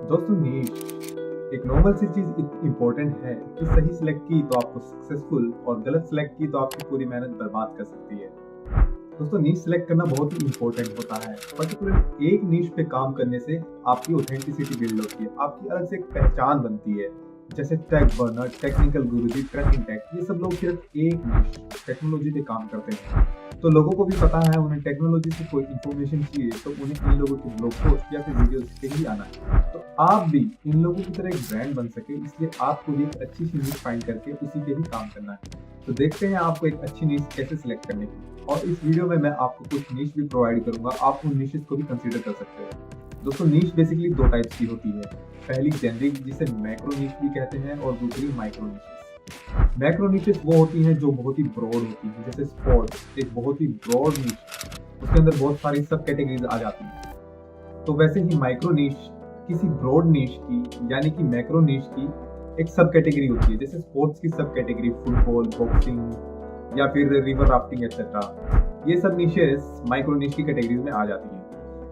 दोस्तों नीश एक नॉर्मल सी चीज इतनी इम्पोर्टेंट है कि सही सिलेक्ट की तो आपको सक्सेसफुल और गलत सिलेक्ट की तो आपकी पूरी मेहनत बर्बाद कर सकती है। दोस्तों नीश सिलेक्ट करना बहुत ही इम्पोर्टेंट होता है। पर्टिकुलर एक नीश पे काम करने से आपकी ऑथेंटिसिटी बिल्ड होती है, आपकी अलग से एक पहचान बनती है। जैसे टेक बर्नर, टेक्निकल गुरुजी, ट्रैकिंग टेक, ये सब लोग सिर्फ एक नीश टेक्नोलॉजी पे काम करते हैं। तो लोगों को भी पता है उन्हें टेक्नोलॉजी से कोई इन्फॉर्मेशन चाहिए तो उन्हें इन लोगों के ब्लॉग पोस्ट या फिर वीडियोस पे ही आना है। तो आप भी इन लोगों की तरह एक ब्रांड बन सके, इसलिए आपको भी एक अच्छी सी नीश फाइंड करके उसी पे ही काम करना है। तो देखते हैं आपको एक अच्छी नीश कैसे सिलेक्ट करने की, और इस वीडियो में मैं आपको कुछ नीश भी प्रोवाइड करूंगा, आप उन नीशेस को भी कंसीडर कर सकते हैं। दोस्तों नीश बेसिकली दो टाइप्स की होती है। पहली जेनरिक, जिसे मैक्रो नीश भी कहते हैं, और दूसरी माइक्रो नीशेस। मैक्रो नीशेस वो होती हैं जो बहुत ही ब्रॉड होती हैं, जैसे स्पोर्ट्स एक बहुत ही ब्रॉड नीश, उसके अंदर बहुत सारी सब कैटेगरीज आ जाती हैं। तो वैसे ही माइक्रो नीश किसी ब्रॉड नीश की यानी कि मैक्रो नीश की एक सब कैटेगरी होती है। जैसे स्पोर्ट्स की सब कैटेगरी फुटबॉल, बॉक्सिंग या फिर रिवर राफ्टिंग एक्सेट्रा, ये सब नीशेस माइक्रो नीश की कैटेगरीज में आ जाती हैं।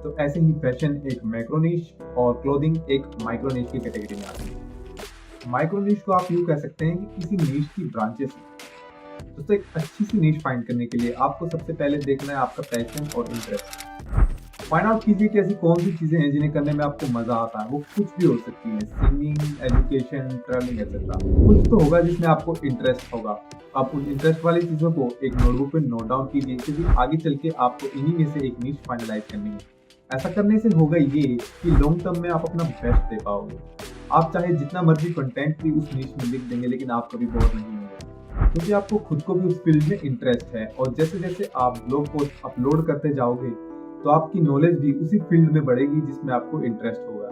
तो ऐसे ही फैशन एक मैक्रो नीश और क्लोथिंग एक माइक्रो नीश की कैटेगरी में आती है। माइक्रो नीश को आप यूं कह सकते हैं कि किसी नीश की ब्रांचेस हैं। दोस्तों एक अच्छी सी नीश फाइंड करने के लिए आपको सबसे पहले देखना है आपका पैशन और इंटरेस्ट। फाइंड आउट कीजिए कि ऐसी कौन सी चीजें हैं जिन्हें करने में आपको मजा आता है। वो कुछ भी हो सकती है, सिंगिंग, एजुकेशन, ट्रैवलिंग एक्सेट्रा। कुछ तो होगा जिसमें आपको इंटरेस्ट होगा। आप उन इंटरेस्ट वाली चीजों को एक नोटबुक पे नोट डाउन कीजिए, क्योंकि आगे चल के आपको इन्हीं में से एक नीश फाइनलाइज करनी है। ऐसा करने से होगा ये कि लॉन्ग टर्म में आप अपना बेस्ट दे पाओगे। आप चाहे जितना मर्जी कंटेंट भी उस नीश में लिख देंगे, लेकिन आप कभी बोर नहीं होंगे, क्योंकि आपको खुद को भी उस फील्ड में इंटरेस्ट है। और जैसे जैसे आप ब्लॉग पोस्ट अपलोड करते जाओगे तो आपकी नॉलेज भी उसी फील्ड में बढ़ेगी जिसमें आपको इंटरेस्ट होगा।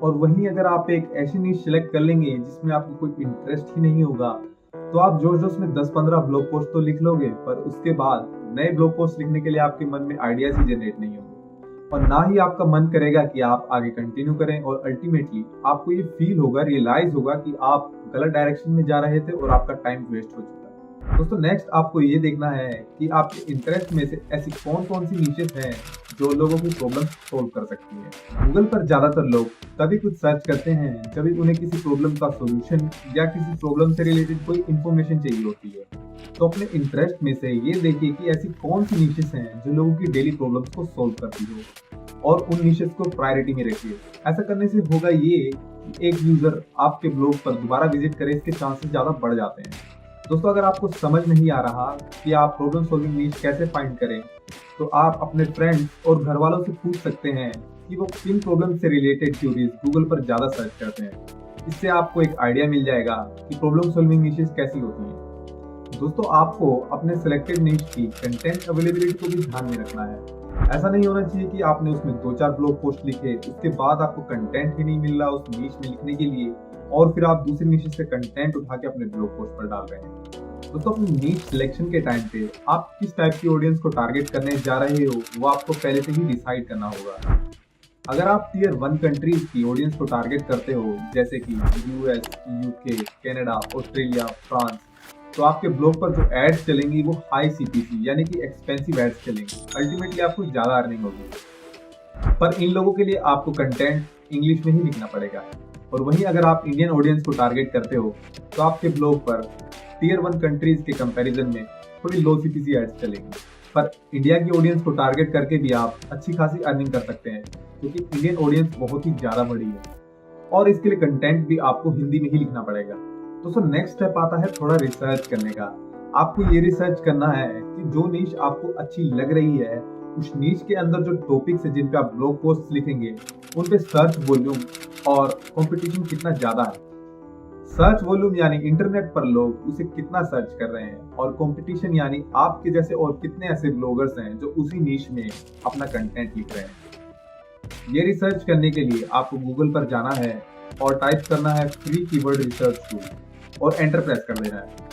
और वहीं अगर आप एक ऐसी नीश सिलेक्ट कर लेंगे जिसमें आपको कोई इंटरेस्ट ही नहीं होगा, तो आप जोश जोश में 10-15 ब्लॉग पोस्ट तो लिख लोगे, पर उसके बाद नए ब्लॉग पोस्ट लिखने के लिए आपके मन में आइडियाज ही जनरेट नहीं होंगे, और ना ही आपका मन करेगा कि आप आगे कंटिन्यू करें। और अल्टीमेटली आपको ये फील होगा, रियलाइज होगा कि आप गलत डायरेक्शन में जा रहे थे और आपका टाइम वेस्ट हो चुका है। दोस्तों नेक्स्ट आपको ये देखना है कि आपके इंटरेस्ट में से ऐसी कौन कौन सी नीशेस हैं जो लोगों की प्रॉब्लम सोल्व कर सकती है। गूगल पर ज्यादातर लोग तभी कुछ सर्च करते हैं जब उन्हें किसी प्रॉब्लम का सॉल्यूशन या किसी प्रॉब्लम से रिलेटेड कोई इन्फॉर्मेशन चाहिए होती है। तो अपने इंटरेस्ट में से ये देखिए कि ऐसी कौन सी नीशेस हैं जो लोगों की डेली प्रॉब्लम्स को सोल्व करती हो, और उन नीशेस को प्रायोरिटी में रखिए। ऐसा करने से होगा ये कि एक यूजर आपके ब्लॉग पर दोबारा विजिट करे, इसके चांसेस ज्यादा बढ़ जाते हैं। दोस्तों अगर आपको समझ नहीं आ रहा कि आप प्रॉब्लम सॉल्विंग नीश कैसे फाइंड करें, तो आप अपने फ्रेंड्स और घर वालों से पूछ सकते हैं कि वो किन प्रॉब्लम से रिलेटेड क्यूरीज गूगल पर ज्यादा सर्च करते हैं। इससे आपको एक आइडिया मिल जाएगा कि प्रॉब्लम सॉल्विंग नीशेस कैसी होती हैं। दोस्तों आपको अपने सिलेक्टेड नीश की कंटेंट अवेलेबिलिटी को भी ध्यान में रखना है। ऐसा नहीं होना चाहिए कि आपने उसमें 2-4 ब्लॉग पोस्ट लिखे, उसके बाद आपको कंटेंट ही नहीं मिल रहा उस नीश में लिखने के लिए, और फिर आप दूसरी नीश से कंटेंट उठा के अपने ब्लॉग पोस्ट पर डाल रहे हैं। दोस्तों अपनी नीश सिलेक्शन के टाइम पे आप किस टाइप की ऑडियंस को टारगेट करने जा रहे हो वो आपको पहले से ही डिसाइड करना होगा। अगर आप टियर 1 कंट्रीज की ऑडियंस को टारगेट करते हो, जैसे कि US, UK, Canada, Australia, France, तो आपके ब्लॉग पर जो एड्स चलेंगी वो हाई सीपीसी यानी कि एक्सपेंसिव एड्स चलेंगी। अल्टीमेटली आपको ज्यादा अर्निंग होगी, पर इन लोगों के लिए आपको कंटेंट इंग्लिश में ही लिखना पड़ेगा। और वहीं अगर आप इंडियन ऑडियंस को टारगेट करते हो तो आपके ब्लॉग पर टियर 1 कंट्रीज के कंपैरिजन में थोड़ी लो सीपीसी एड्स चलेंगी। पर इंडिया की ऑडियंस को टारगेट करके भी आप अच्छी खासी अर्निंग कर सकते हैं, क्योंकि इंडियन ऑडियंस बहुत ही ज्यादा बड़ी है, और इसके लिए कंटेंट भी आपको हिंदी में ही लिखना पड़ेगा। दोस्तों नेक्स्ट स्टेप आता है थोड़ा रिसर्च करने का। आपको ये रिसर्च करना है कि जो नीश आपको अच्छी लग रही है, उस नीश के अंदर जो टॉपिक्स है जिन पे आप ब्लॉग पोस्ट लिखेंगे, उन पे सर्च वॉल्यूम और कंपटीशन कितना ज्यादा है। सर्च वॉल्यूम यानी इंटरनेट पर लोग उसे कितना सर्च कर रहे हैं, और कंपटीशन यानी आपके जैसे और कितने ऐसे ब्लॉगर्स हैं जो उसी नीश में अपना कंटेंट लिख रहे हैं। ये रिसर्च करने के लिए आपको गूगल पर जाना है और टाइप करना है फ्री कीवर्ड रिसर्च टूल, और एंटर प्रेस कर देना है।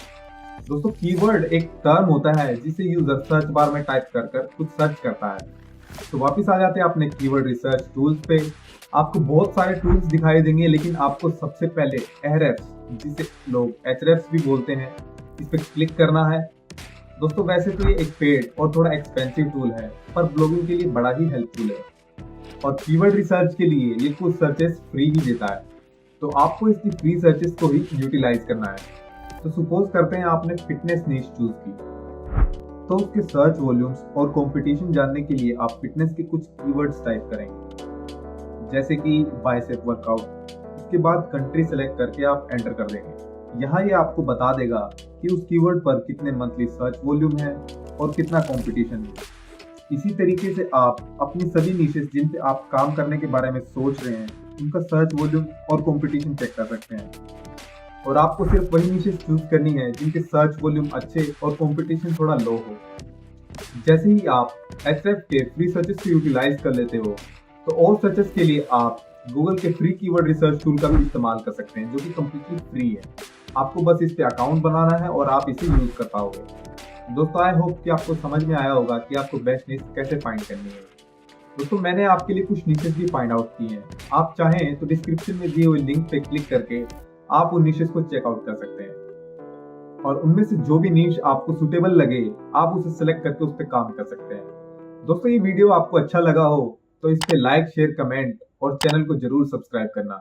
दोस्तों कीवर्ड एक टर्म होता है जिसे यूजर सर्च बार में टाइप कर कर कुछ सर्च करता है। तो वापस आ जाते हैं अपने कीवर्ड रिसर्च टूल्स पे। आपको बहुत सारे टूल्स दिखाई देंगे, लेकिन आपको सबसे पहले एहरेफ्स, जिसे लोग एचरेफ्स भी बोलते हैं, इस पे क्लिक करना है। दोस्तों वैसे तो ये एक पेड और थोड़ा एक्सपेंसिव टूल है, पर ब्लॉगिंग के लिए बड़ा ही हेल्पफुल है। और कीवर्ड रिसर्च के लिए ये कुछ सर्चेस फ्री ही देता है, तो आपको इसकी फ्री सर्चेस को ही यूटिलाइज करना है। तो सपोज करते हैं आपने फिटनेस नीश चूज की, तो उसके सर्च वॉल्यूम्स और कंपटीशन जानने के लिए आप फिटनेस के कुछ कीवर्ड्स टाइप करेंगे, जैसे कि बाइसेप वर्कआउट। उसके बाद कंट्री सेलेक्ट करके आप एंटर कर देंगे। यहाँ ये आपको बता देगा कि उस कीवर्ड पर कितने मंथली सर्च वॉल्यूम है और कितना कंपटीशन है। इसी तरीके से आप अपनी सभी नीशेस जिन पे आप काम करने के बारे में सोच रहे हैं, उनका सर्च वॉल्यूम और कंपटीशन चेक कर सकते हैं। और आपको सिर्फ वही नीशेस चूज करनी है जिनके सर्च वॉल्यूम अच्छे और कंपटीशन थोड़ा लो हो। जैसे ही आप Ahrefs के फ्री सर्चेस को यूटिलाइज कर लेते हो, तो और सर्चेस के लिए आप गूगल के फ्री कीवर्ड रिसर्च टूल का भी इस्तेमाल कर सकते हैं, जो कि कम्प्लीटली फ्री है। आपको बस इस पे अकाउंट बनाना है और आप इसे यूज कर पाओगे। दोस्तों, आई होप कि आपको समझ में आया होगा कि आपको बेस्ट नीश कैसे फाइंड करनी है। दोस्तों, मैंने आपके लिए कुछ नीशेस भी फाइंड आउट की हैं। आप चाहें तो डिस्क्रिप्शन में दिए हुए लिंक पे क्लिक करके आप उन नीशेस को चेकआउट कर सकते हैं, और उनमें से जो भी नीश आपको सुटेबल लगे आप उसे सिलेक्ट करके उस पर काम कर सकते हैं। दोस्तों, ये वीडियो आपको अच्छा लगा हो तो इस पे लाइक, शेयर, कमेंट और चैनल को जरूर सब्सक्राइब करना।